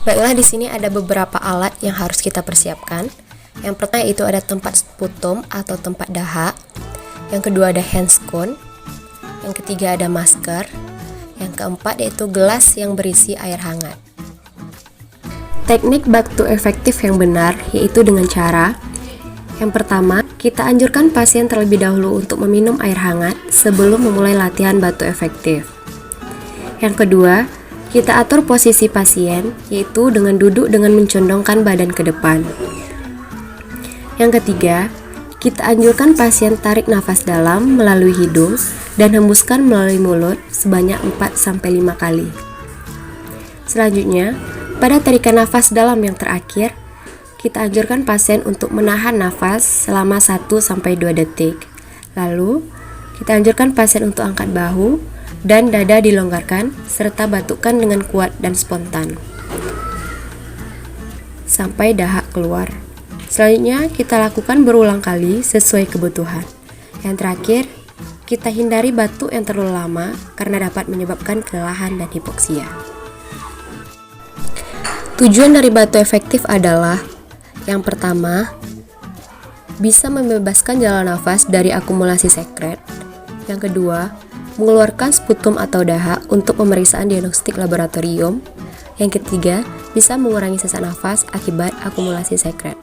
Baiklah, di sini ada beberapa alat yang harus kita persiapkan. Yang pertama itu ada tempat sputum atau tempat dahak. Yang kedua ada handscone. Yang ketiga ada masker. Yang keempat yaitu gelas yang berisi air hangat. Teknik batuk efektif yang benar yaitu dengan cara: yang pertama, kita anjurkan pasien terlebih dahulu untuk meminum air hangat sebelum memulai latihan batuk efektif. Yang kedua, kita atur posisi pasien, yaitu dengan duduk dengan mencondongkan badan ke depan. Yang ketiga, kita anjurkan pasien tarik nafas dalam melalui hidung dan hembuskan melalui mulut sebanyak 4-5 kali. Selanjutnya, pada tarikan nafas dalam yang terakhir, kita anjurkan pasien untuk menahan nafas selama 1-2 detik. Lalu, kita anjurkan pasien untuk angkat bahu dan dada dilonggarkan serta batukkan dengan kuat dan spontan sampai dahak keluar. Selanjutnya kita lakukan berulang kali sesuai kebutuhan. Yang terakhir, kita hindari batuk yang terlalu lama karena dapat menyebabkan kelelahan dan hipoksia. Tujuan dari batuk efektif adalah: yang pertama, bisa membebaskan jalan nafas dari akumulasi sekret. Yang kedua, mengeluarkan sputum atau dahak untuk pemeriksaan diagnostik laboratorium. Yang ketiga, bisa mengurangi sesak nafas akibat akumulasi sekret.